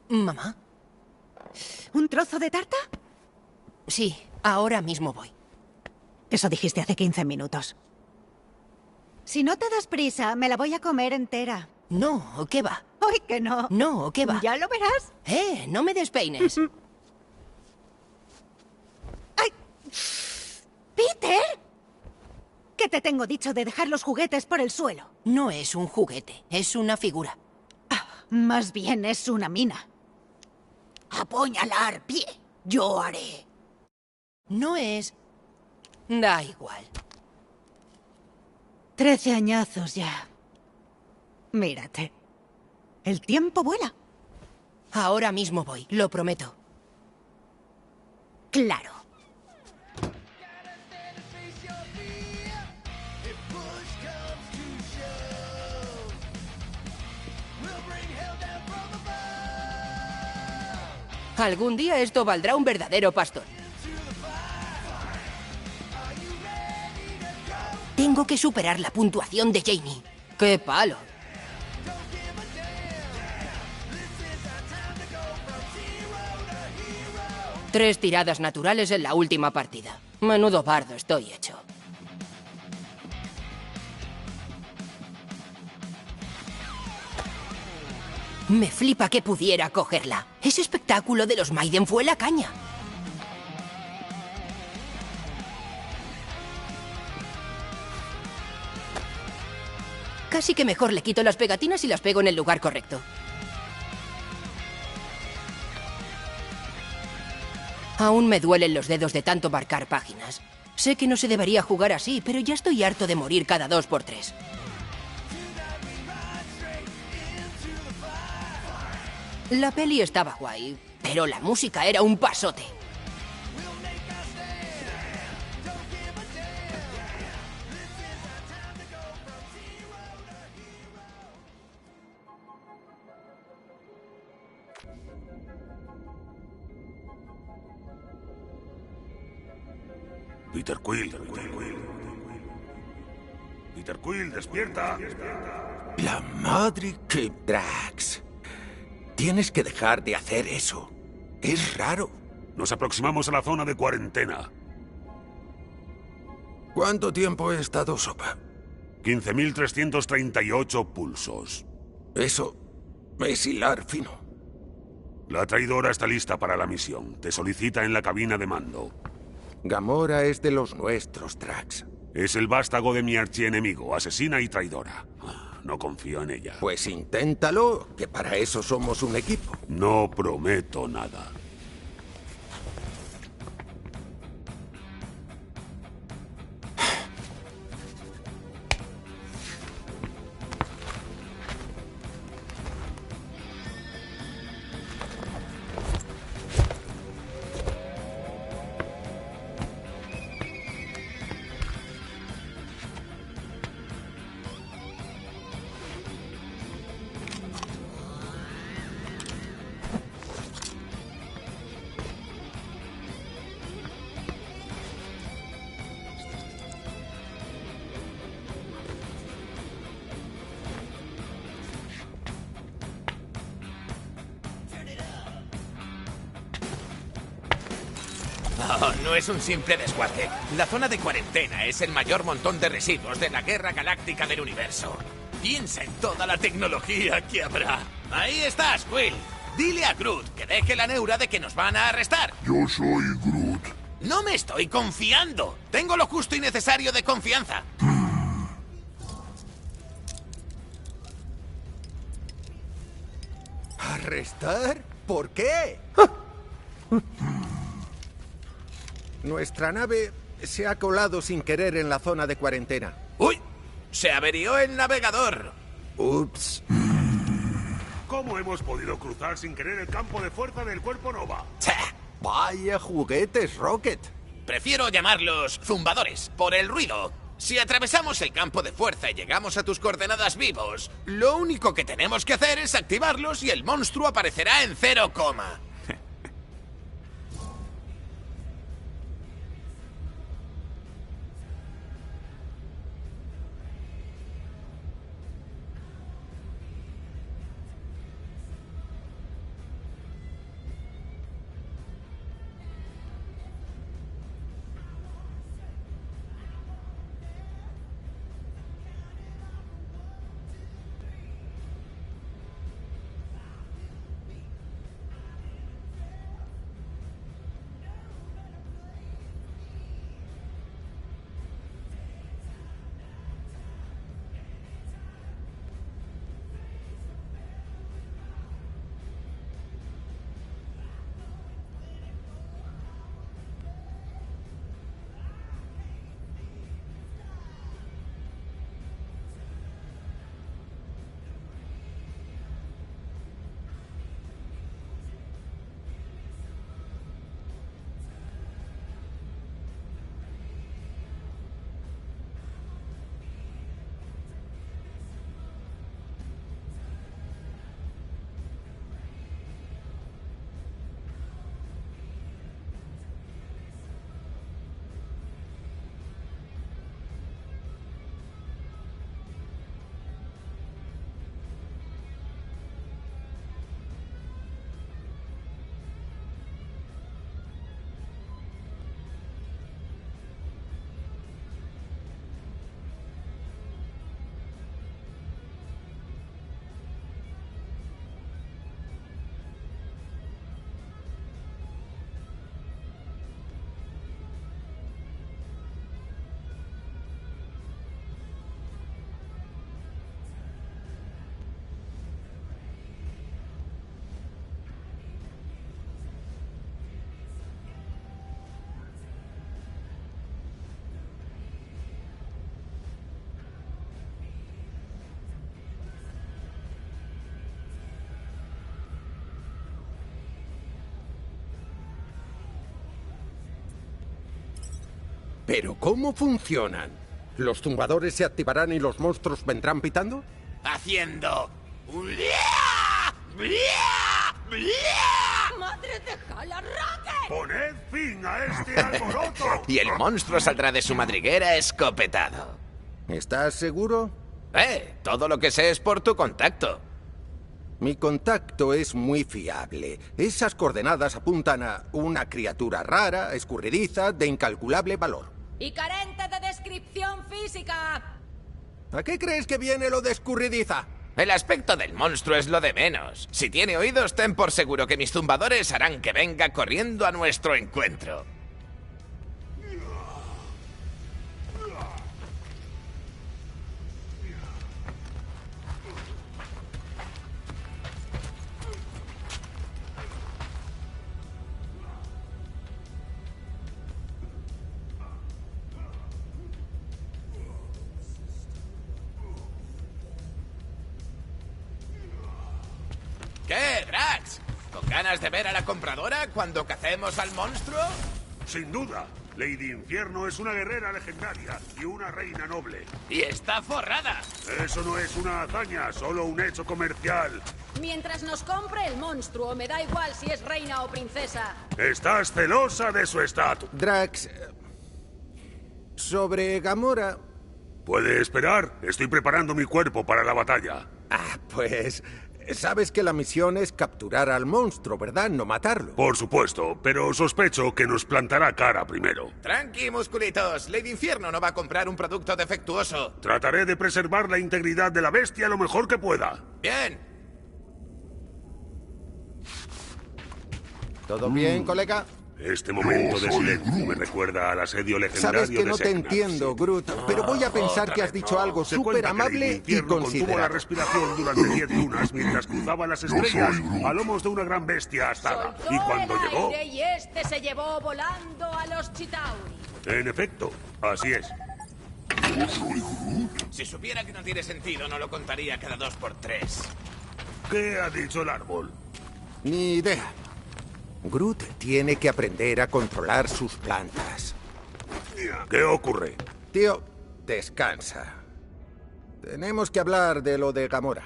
Mamá. ¿Un trozo de tarta? Sí, ahora mismo voy. Eso dijiste hace 15 minutos. Si no te das prisa, me la voy a comer entera. No, ¿qué va? ¡Ay, que no! No, ¿qué va? Ya lo verás. No me despeines. ¡Ay! ¡Peter! ¿Qué te tengo dicho de dejar los juguetes por el suelo? No es un juguete, es una figura. Más bien es una mina. Apuñalar pie. Yo haré. No es... Da igual. 13 añazos ya. Mírate. El tiempo vuela. Ahora mismo voy, lo prometo. Claro. Algún día esto valdrá un verdadero pastón. Tengo que superar la puntuación de Jamie. ¡Qué palo! Tres tiradas naturales en la última partida. Menudo bardo estoy hecho. Me flipa que pudiera cogerla. Ese espectáculo de los Maiden fue la caña. Casi que mejor le quito las pegatinas y las pego en el lugar correcto. Aún me duelen los dedos de tanto marcar páginas. Sé que no se debería jugar así, pero ya estoy harto de morir cada 2x3. La peli estaba guay, pero la música era un pasote. Peter Quill. Peter Quill, despierta. La madre que... Drax. Tienes que dejar de hacer eso. Es raro. Nos aproximamos a la zona de cuarentena. ¿Cuánto tiempo he estado sopa? 15.338 pulsos. Eso es hilar fino. La traidora está lista para la misión. Te solicita en la cabina de mando. Gamora es de los nuestros, Drax. Es el vástago de mi archienemigo, asesina y traidora. No confío en ella. Pues inténtalo, que para eso somos un equipo. No prometo nada. Oh, no es un simple desguace. La zona de cuarentena es el mayor montón de residuos de la guerra galáctica del universo. Piensa en toda la tecnología que habrá. Ahí estás, Quill. Dile a Groot que deje la neura de que nos van a arrestar. Yo soy Groot. No me estoy confiando. Tengo lo justo y necesario de confianza. ¿Arrestar? ¿Por qué? Nuestra nave se ha colado sin querer en la zona de cuarentena. ¡Uy! Se averió el navegador. Ups. ¿Cómo hemos podido cruzar sin querer el campo de fuerza del cuerpo Nova? Vaya juguetes, Rocket. Prefiero llamarlos zumbadores, por el ruido. Si atravesamos el campo de fuerza y llegamos a tus coordenadas vivos, lo único que tenemos que hacer es activarlos y el monstruo aparecerá en 0, ¿Pero cómo funcionan? ¿Los tumbadores se activarán y los monstruos vendrán pitando? Haciendo un... ¡Madre de Jala Rocket! ¡Poned fin a este alboroto! Y el monstruo saldrá de su madriguera escopetado. ¿Estás seguro? Todo lo que sé es por tu contacto. Mi contacto es muy fiable. Esas coordenadas apuntan a una criatura rara, escurridiza, de incalculable valor. Y carente de descripción física. ¿A qué crees que viene lo de escurridiza? El aspecto del monstruo es lo de menos. Si tiene oídos, ten por seguro que mis zumbadores harán que venga corriendo a nuestro encuentro. ¿Qué, Drax? ¿Con ganas de ver a la compradora cuando cacemos al monstruo? Sin duda. Lady Infierno es una guerrera legendaria y una reina noble. ¡Y está forrada! Eso no es una hazaña, solo un hecho comercial. Mientras nos compre el monstruo, me da igual si es reina o princesa. Estás celosa de su estatus. Drax, sobre Gamora... ¿Puede esperar? Estoy preparando mi cuerpo para la batalla. Pues... Sabes que la misión es capturar al monstruo, ¿verdad? No matarlo. Por supuesto, pero sospecho que nos plantará cara primero. Tranqui, musculitos. Lady Infierno no va a comprar un producto defectuoso. Trataré de preservar la integridad de la bestia lo mejor que pueda. Bien. ¿Todo bien, colega? Este momento de silencio me recuerda al asedio legendario Sabes que de no te Seknarf. entiendo, Groot, pero voy a pensar que has dicho algo Se súper cuenta que amable Lady y Infierno contuvo la considerado. respiración durante 10 lunas mientras cruzaba las estrellas a lomos de una gran bestia astada. Soltó Y cuando el llegó... aire y este se llevó volando a los Chitauri. En efecto, así es. Si supiera que no tiene sentido, no lo contaría cada 2x3. ¿Qué ha dicho el árbol? Ni idea. Groot tiene que aprender a controlar sus plantas. ¿Qué ocurre? Tío, descansa. Tenemos que hablar de lo de Gamora.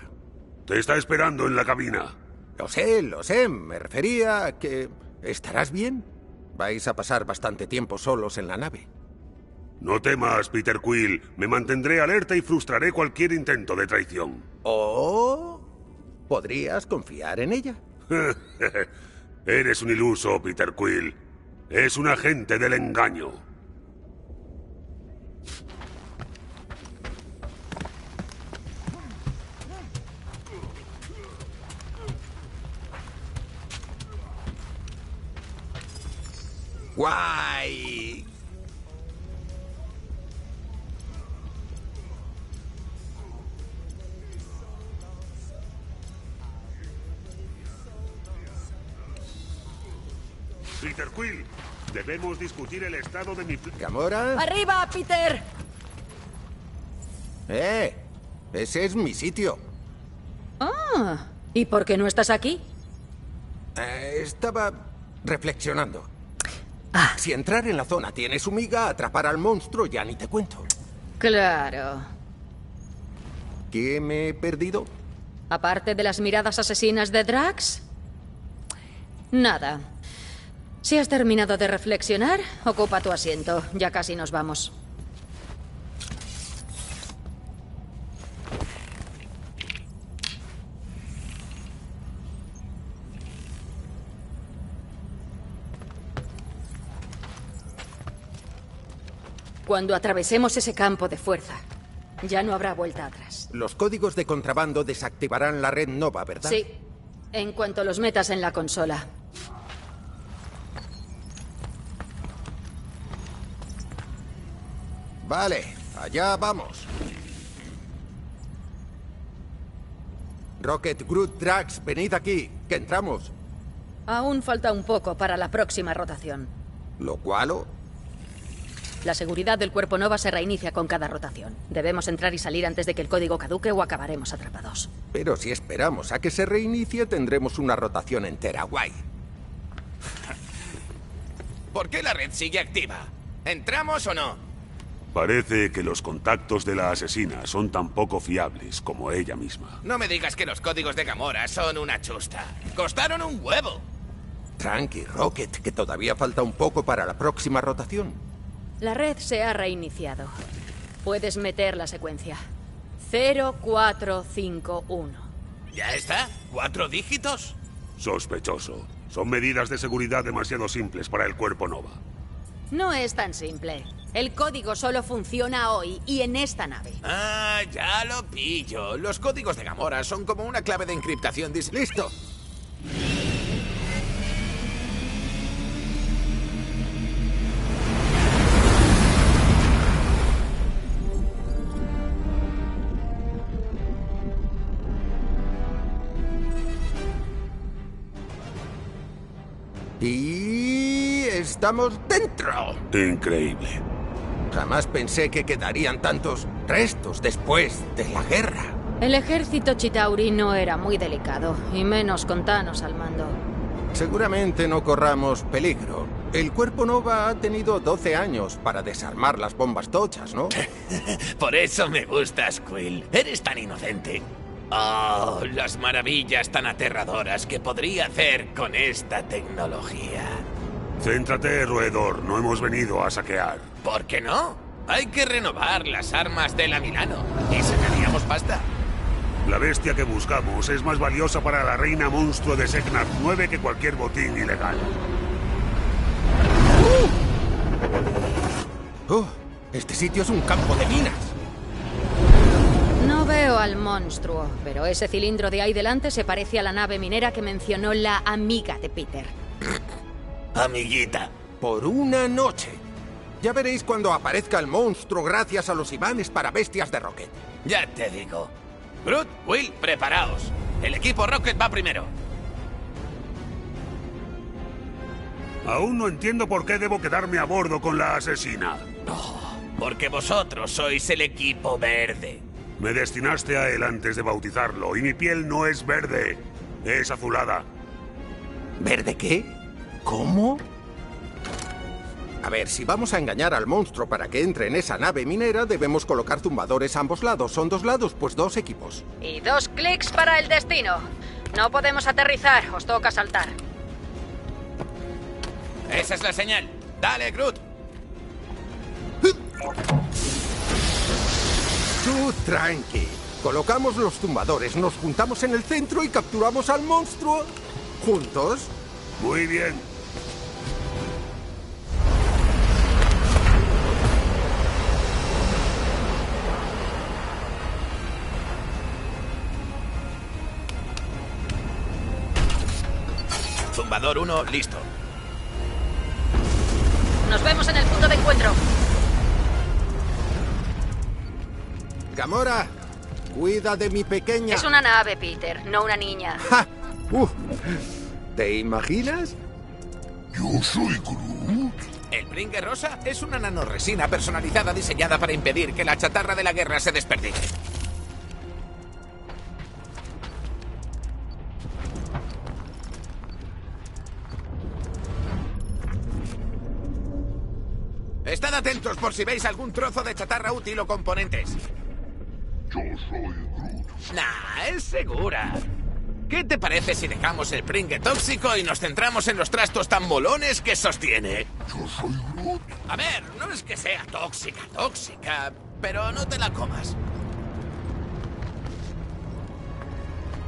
Te está esperando en la cabina. Lo sé. Me refería a que... ¿Estarás bien? Vais a pasar bastante tiempo solos en la nave. No temas, Peter Quill. Me mantendré alerta y frustraré cualquier intento de traición. ¿O podrías confiar en ella? Eres un iluso, Peter Quill. Es un agente del engaño. ¡Guay! Peter Quill, debemos discutir el estado de mi... ¿Gamora? ¡Arriba, Peter! Ese es mi sitio. Ah, ¿y por qué no estás aquí? Estaba reflexionando. Ah, Si entrar en la zona tiene su miga, atrapar al monstruo ya ni te cuento. claro. ¿Qué me he perdido? Aparte de las miradas asesinas de Drax, nada. Si has terminado de reflexionar, ocupa tu asiento. Ya casi nos vamos. Cuando atravesemos ese campo de fuerza, ya no habrá vuelta atrás. Los códigos de contrabando desactivarán la red Nova, ¿verdad? Sí, en cuanto los metas en la consola. Vale, allá vamos. Rocket, Groot, Drax, venid aquí, que entramos. Aún falta un poco para la próxima rotación. Lo cual... La seguridad del cuerpo Nova se reinicia con cada rotación. Debemos entrar y salir antes de que el código caduque o acabaremos atrapados. Pero si esperamos a que se reinicie, tendremos una rotación entera. Guay. ¿Por qué la red sigue activa? ¿Entramos o no? Parece que los contactos de la asesina son tan poco fiables como ella misma. No me digas que los códigos de Gamora son una chusta. ¡Costaron un huevo! Tranqui, Rocket, que todavía falta un poco para la próxima rotación. La red se ha reiniciado. Puedes meter la secuencia. 0451. ¿Ya está? ¿4 dígitos? Sospechoso. Son medidas de seguridad demasiado simples para el Cuerpo Nova. No es tan simple. El código solo funciona hoy y en esta nave. Ah, ya lo pillo. Los códigos de Gamora son como una clave de encriptación ¡Listo! Y estamos dentro. Increíble. Jamás pensé que quedarían tantos restos después de la guerra. El ejército Chitauri no era muy delicado, y menos con Thanos al mando. Seguramente no corramos peligro. El Cuerpo Nova ha tenido 12 años para desarmar las bombas tochas, ¿no? Por eso me gustas, Quill. Eres tan inocente. Oh, las maravillas tan aterradoras que podría hacer con esta tecnología. Céntrate, roedor. No hemos venido a saquear. ¿Por qué no? Hay que renovar las armas de la Milano. ¿Y sacaríamos pasta? La bestia que buscamos es más valiosa para la reina monstruo de Seknarf 9 que cualquier botín ilegal. Este sitio es un campo de minas. No veo al monstruo, pero ese cilindro de ahí delante se parece a la nave minera que mencionó la amiga de Peter. Amiguita. Por una noche. Ya veréis cuando aparezca el monstruo gracias a los imanes para bestias de Rocket. Ya te digo. Groot, Will, preparaos. El equipo Rocket va primero. Aún no entiendo por qué debo quedarme a bordo con la asesina. Porque vosotros sois el equipo verde. Me destinaste a él antes de bautizarlo, y mi piel no es verde, es azulada. ¿Verde qué? ¿Cómo? A ver, si vamos a engañar al monstruo para que entre en esa nave minera, debemos colocar zumbadores a ambos lados. Son 2 lados, pues 2 equipos. Y 2 clics para el destino. No podemos aterrizar, os toca saltar. Esa es la señal. Dale, Groot. Tú tranqui. Colocamos los zumbadores, nos juntamos en el centro y capturamos al monstruo. ¿Juntos? Muy bien. Zumbador 1, listo. Nos vemos en el punto de encuentro. Gamora, cuida de mi pequeña. Es una nave, Peter, no una niña. ¡Ja! ¿Te imaginas? Yo soy Groot. El Bringer Rosa es una nanoresina personalizada diseñada para impedir que la chatarra de la guerra se desperdicie. Estad atentos por si veis algún trozo de chatarra útil o componentes. Yo soy Groot. Nah, es segura. ¿Qué te parece si dejamos el pringue tóxico y nos centramos en los trastos tan molones que sostiene? Yo soy Groot. A ver, no es que sea tóxica, pero no te la comas.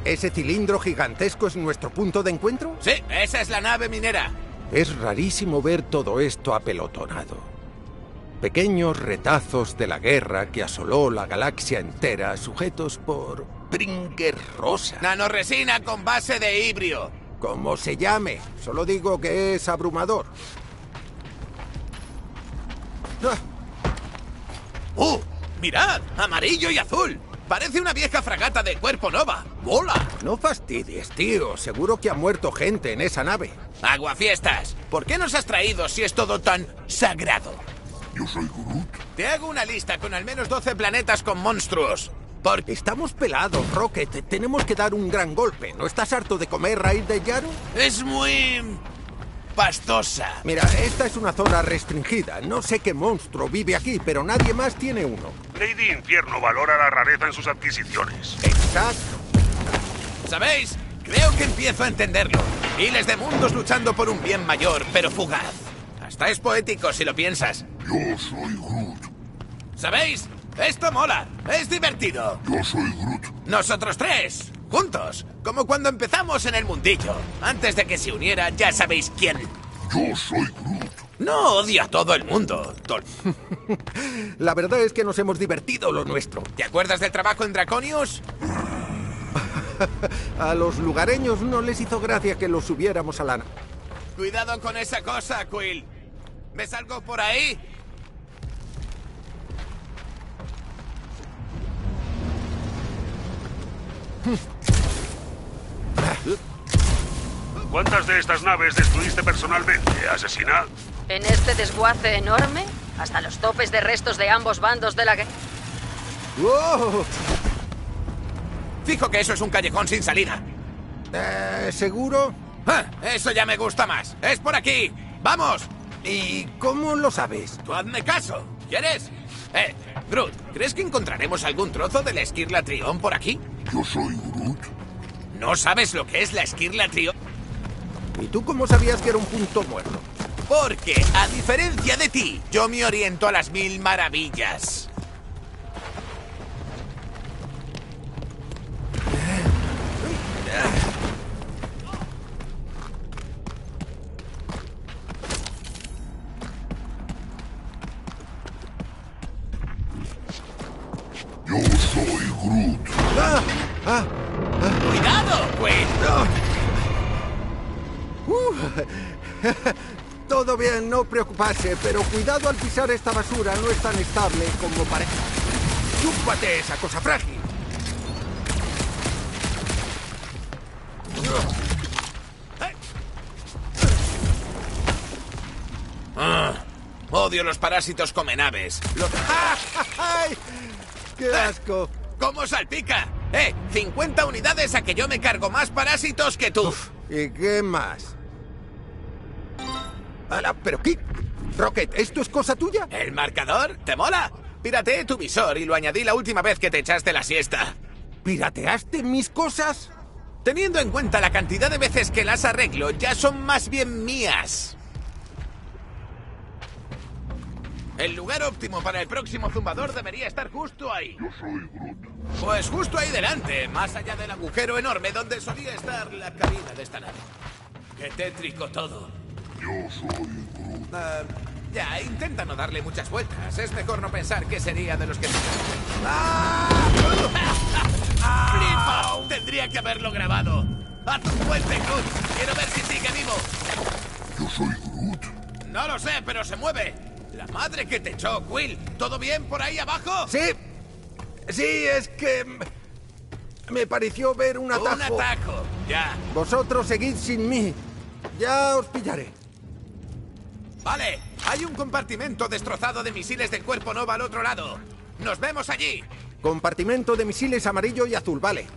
¿Ese cilindro gigantesco es nuestro punto de encuentro? Sí, esa es la nave minera. Es rarísimo ver todo esto apelotonado. Pequeños retazos de la guerra que asoló la galaxia entera, sujetos por Bringer Rosa. Nanoresina con base de hibrio. Como se llame, solo digo que es abrumador. ¡Ah! ¡Mirad! ¡Amarillo y azul! Parece una vieja fragata de Cuerpo Nova. ¡Mola! No fastidies, tío. Seguro que ha muerto gente en esa nave. ¡Aguafiestas! ¿Por qué nos has traído si es todo tan sagrado? Yo soy Groot. Te hago una lista con al menos 12 planetas con monstruos. Porque Estamos pelados, Rocket. Tenemos que dar un gran golpe. ¿No estás harto de comer raíz de Yaro? es muy... pastosa. Mira, esta es una zona restringida. No sé qué monstruo vive aquí, pero nadie más tiene uno. Lady Infierno valora la rareza en sus adquisiciones. Exacto. ¿Sabéis? Creo que empiezo a entenderlo. Miles de mundos luchando por un bien mayor, pero fugaz. Hasta es poético si lo piensas. Yo soy Groot. ¿Sabéis? Esto mola. Es divertido. Yo soy Groot. Nosotros tres, juntos. Como cuando empezamos en el mundillo. Antes de que se uniera, ya sabéis quién. Yo soy Groot. No odio a todo el mundo. La verdad es que nos hemos divertido lo nuestro. ¿Te acuerdas del trabajo en Draconius? A los lugareños no les hizo gracia que los subiéramos a lana. Cuidado con esa cosa, Quill. ¿Ves algo por ahí? ¿Cuántas de estas naves destruiste personalmente, asesina? En este desguace enorme, hasta los topes de restos de ambos bandos de la guerra. ¡Wow! Fijo que eso es un callejón sin salida. ¿Seguro? Ah, eso ya me gusta más. ¡Es por aquí! ¡Vamos! ¿Y cómo lo sabes? Tú hazme caso. ¿Quieres? Groot, ¿crees que encontraremos algún trozo del Esquirla Trión por aquí? Yo soy Groot. ¿No sabes lo que es la Esquirla Trión? ¿Y tú cómo sabías que era un punto muerto? Porque, a diferencia de ti, yo me oriento a las 1000 maravillas. Yo soy Groot. ¡Cuidado, Quill! Todo bien, no preocuparse, pero cuidado al pisar esta basura, no es tan estable como parece. ¡Chúpate esa cosa frágil! Odio los parásitos come naves. ¡Ay! ¡Qué asco! ¿Cómo salpica? 50 unidades a que yo me cargo más parásitos que tú. ¿Y qué más? ¡Hala! ¿Pero qué? Rocket, ¿esto es cosa tuya? ¿El marcador? ¿Te mola? Pirateé tu visor y lo añadí la última vez que te echaste la siesta. ¿Pirateaste mis cosas? Teniendo en cuenta la cantidad de veces que las arreglo, ya son más bien mías. El lugar óptimo para el próximo zumbador debería estar justo ahí. Yo soy Groot. Pues justo ahí delante, más allá del agujero enorme donde solía estar la cabina de esta nave. Qué tétrico todo. Yo soy Groot. Ya, intenta no darle muchas vueltas. Es mejor no pensar qué sería de los que... ¡Flipa! Tendría que haberlo grabado. ¡Haz un puente, Groot! Quiero ver si sigue vivo. Yo soy Groot. No lo sé, pero se mueve. La madre que te echó, Quill. ¿Todo bien por ahí abajo? Sí. Sí, es que... me pareció ver un atajo. Un atajo. Ya. Vosotros seguid sin mí. Ya os pillaré. Vale. Hay un compartimento destrozado de misiles del Cuerpo Nova al otro lado. ¡Nos vemos allí! Compartimento de misiles amarillo y azul, vale.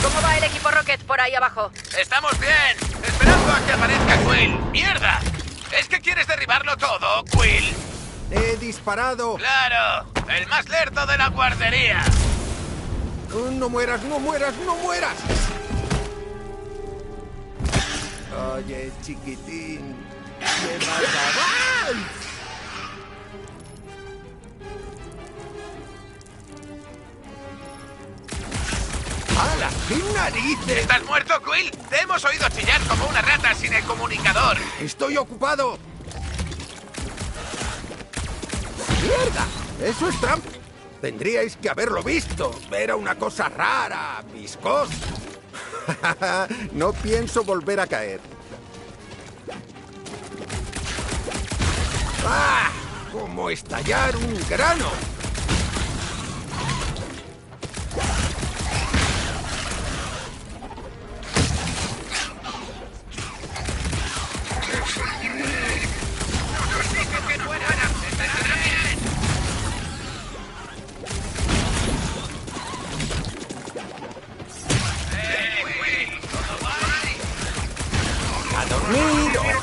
¿Cómo va el equipo Rocket por ahí abajo? ¡Estamos bien! ¡Esperando a que aparezca Quill! ¡Mierda! ¿Es que quieres derribarlo todo, Quill? He disparado. ¡Claro! ¡El más lerdo de la guardería! No mueras, no mueras, no mueras. Oye, chiquitín. ¿Qué vas a... ¡Ay! ¡Hala! ¡Qué narices! ¿Estás muerto, Quill? Te hemos oído chillar como una rata sin el comunicador. ¡Estoy ocupado! ¡Mierda! ¡Eso es trampa! Tendríais que haberlo visto. Era una cosa rara, viscosa. No pienso volver a caer. ¡Ah! ¡Como estallar un grano!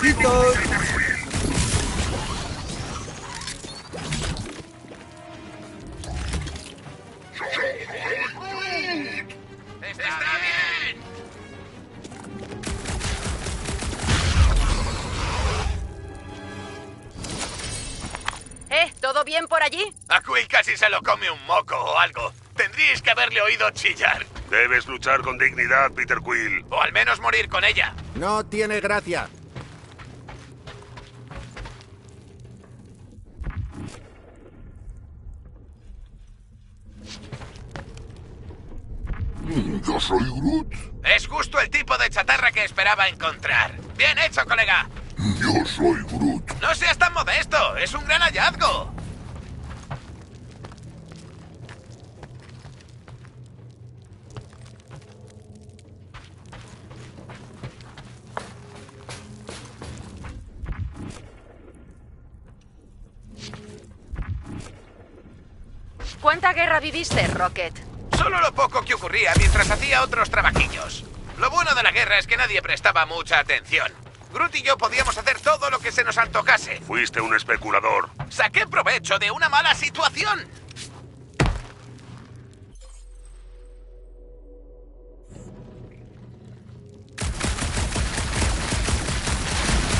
¡Besitos! ¡Está bien! ¿Todo bien por allí? A Quill casi se lo come un moco o algo. Tendríais que haberle oído chillar. Debes luchar con dignidad, Peter Quill. O al menos morir con ella. No tiene gracia. Yo soy Groot. Es justo el tipo de chatarra que esperaba encontrar. Bien hecho, colega. Yo soy Groot. No seas tan modesto. Es un gran hallazgo. ¿Cuánta guerra viviste, Rocket? Solo lo poco que ocurría mientras hacía otros trabajillos. Lo bueno de la guerra es que nadie prestaba mucha atención. Groot y yo podíamos hacer todo lo que se nos antojase. Fuiste un especulador. Saqué provecho de una mala situación.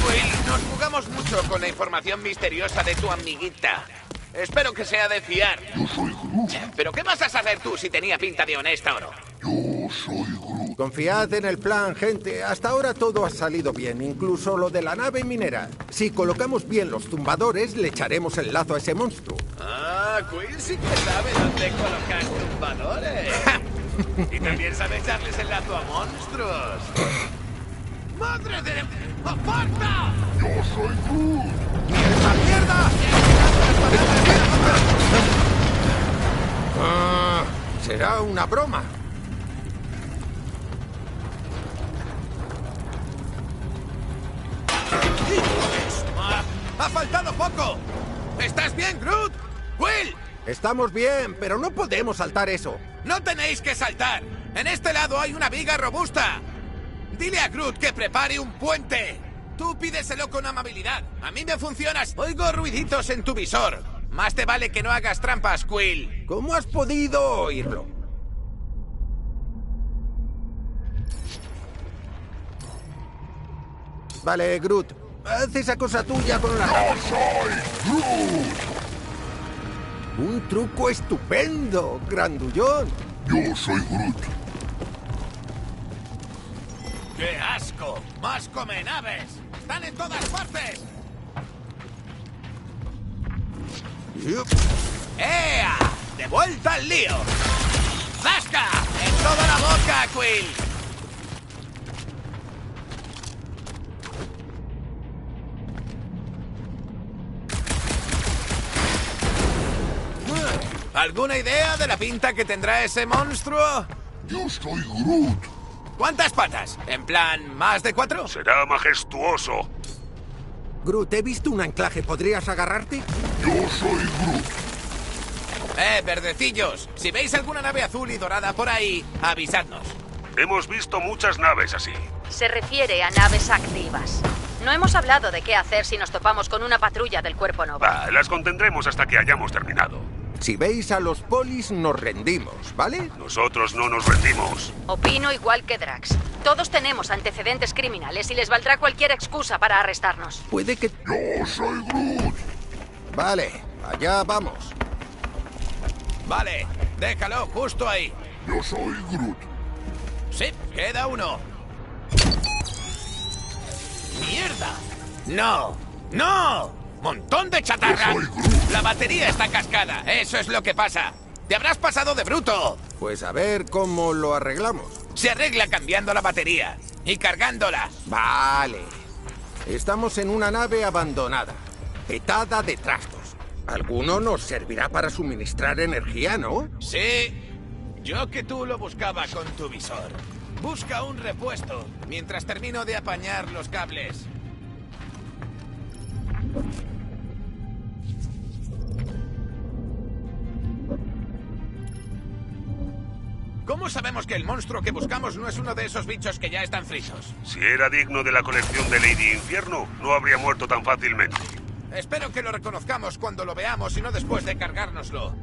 Quill, nos jugamos mucho con la información misteriosa de tu amiguita. Espero que sea de fiar. Yo soy Groot. ¿Pero qué vas a saber tú si tenía pinta de honesta o no? Yo soy Groot. Confiad en el plan, gente. Hasta ahora todo ha salido bien, incluso lo de la nave minera. Si colocamos bien los tumbadores, le echaremos el lazo a ese monstruo. Ah, Quill sí que sabe dónde colocar tumbadores. Y también sabe echarles el lazo a monstruos. ¡Madre de... ¡Aparta! Yo soy Groot. ¡Esa mierda! Será una broma. ¡Ha faltado poco! ¿Estás bien, Groot? ¡Will! Estamos bien, pero no podemos saltar eso. ¡No tenéis que saltar! En este lado hay una viga robusta. Dile a Groot que prepare un puente. Tú pídeselo con amabilidad. A mí me funcionas. Oigo ruiditos en tu visor. Más te vale que no hagas trampas, Quill. ¿Cómo has podido oírlo? Vale, Groot. Haz esa cosa tuya con la... Yo soy Groot. Un truco estupendo, grandullón. Yo soy Groot. ¡Qué asco! ¡Más come naves! ¡Están en todas partes! ¡Ea! ¡De vuelta al lío! ¡Zasca! ¡En toda la boca, Quill! ¿Alguna idea de la pinta que tendrá ese monstruo? Yo soy Groot. ¿Cuántas patas? ¿En plan, más de 4? Será majestuoso. Groot, he visto un anclaje. ¿Podrías agarrarte? Yo soy Groot. Verdecillos, si veis alguna nave azul y dorada por ahí, avisadnos. Hemos visto muchas naves así. Se refiere a naves activas. No hemos hablado de qué hacer si nos topamos con una patrulla del Cuerpo Nova. Va, las contendremos hasta que hayamos terminado. Si veis a los polis, nos rendimos, ¿vale? Nosotros no nos rendimos. Opino igual que Drax. Todos tenemos antecedentes criminales y les valdrá cualquier excusa para arrestarnos. Puede que... Yo soy Groot. Vale, allá vamos. Vale, déjalo justo ahí. Yo soy Groot. Sí, queda uno. ¡Mierda! ¡No! ¡No! ¡Montón de chatarra! Yo soy Groot. La batería está cascada. Eso es lo que pasa. ¡Te habrás pasado de bruto! Pues a ver cómo lo arreglamos. Se arregla cambiando la batería y cargándola. Vale. Estamos en una nave abandonada, petada de trastos. Alguno nos servirá para suministrar energía, ¿no? Sí. Yo que tú lo buscaba con tu visor. Busca un repuesto mientras termino de apañar los cables. ¿Cómo sabemos que el monstruo que buscamos no es uno de esos bichos que ya están fritos? Si era digno de la colección de Lady Infierno, no habría muerto tan fácilmente. Espero que lo reconozcamos cuando lo veamos y no después de cargárnoslo.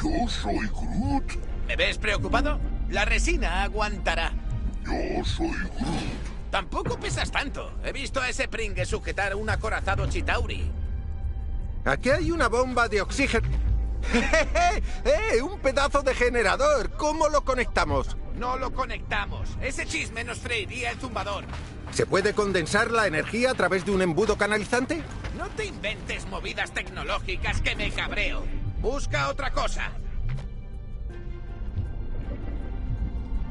Yo soy Groot. ¿Me ves preocupado? La resina aguantará. Yo soy Groot. Tampoco pesas tanto. He visto a ese pringue sujetar un acorazado Chitauri. Aquí hay una bomba de oxígeno. ¡Un pedazo de generador! ¿Cómo lo conectamos? No lo conectamos. Ese chisme nos freiría el zumbador. ¿Se puede condensar la energía a través de un embudo canalizante? No te inventes movidas tecnológicas que me cabreo. Busca otra cosa.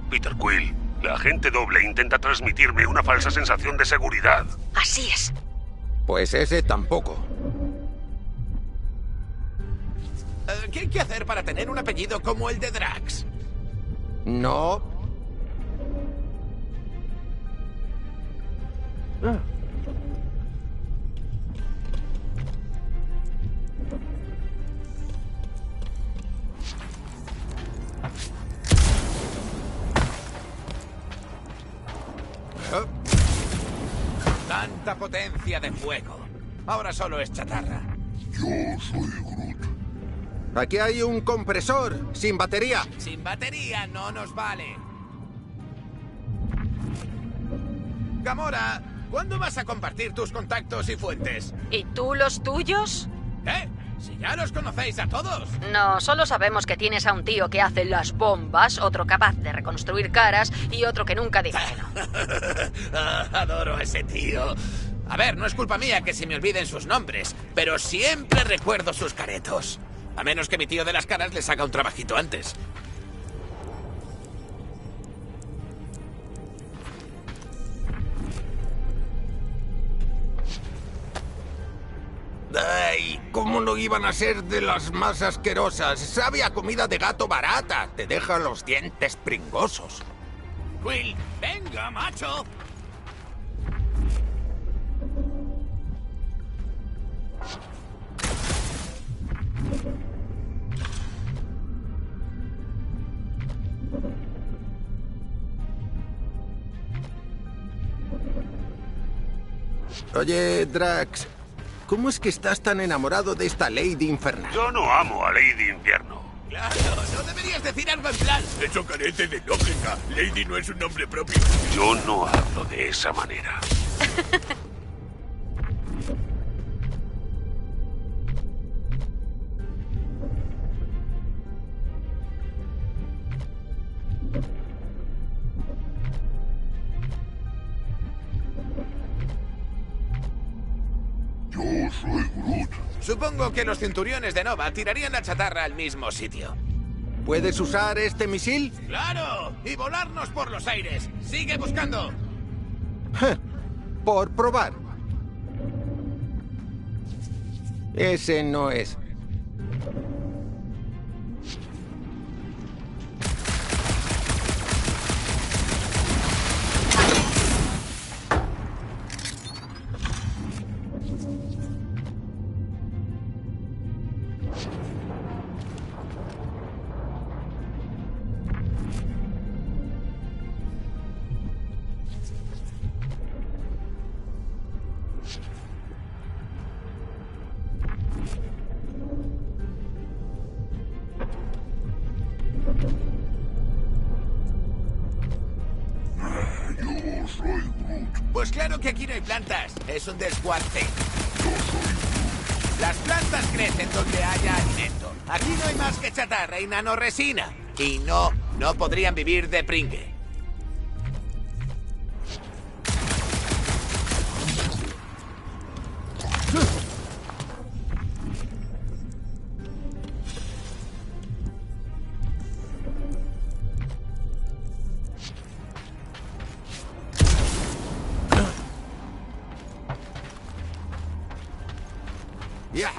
Peter Quill, la agente doble intenta transmitirme una falsa sensación de seguridad. Así es. Pues ese tampoco. ¿Qué hay que hacer para tener un apellido como el de Drax? No. Tanta potencia de fuego. Ahora solo es chatarra. Yo soy Groot. Aquí hay un compresor sin batería. Sin batería no nos vale. Gamora, ¿cuándo vas a compartir tus contactos y fuentes? ¿Y tú los tuyos? ¿Eh? Si ya los conocéis a todos. No, solo sabemos que tienes a un tío que hace las bombas, otro capaz de reconstruir caras y otro que nunca dice que no. Adoro a ese tío. A ver, no es culpa mía que se me olviden sus nombres, pero siempre recuerdo sus caretos. A menos que mi tío de las caras les haga un trabajito antes. ¡Ay! ¿Cómo no iban a ser de las más asquerosas? Sabe a comida de gato barata. Te deja los dientes pringosos. Quill, venga, macho. Oye, Drax, ¿cómo es que estás tan enamorado de esta Lady Infernal? Yo no amo a Lady Infierno. Claro, no deberías decir algo en plan. Eso carece de lógica. Lady no es un nombre propio. Yo no hablo de esa manera. Yo soy Groot. Supongo que los cinturiones de Nova tirarían la chatarra al mismo sitio. ¿Puedes usar este misil? ¡Claro! ¡Y volarnos por los aires! ¡Sigue buscando! Por probar. Ese no es. Yo soy Groot. Pues claro que aquí no hay plantas. Es un desguace. Las plantas crecen donde haya alimento. Aquí no hay más que chatarra y nanoresina. Y no podrían vivir de pringue. Ya.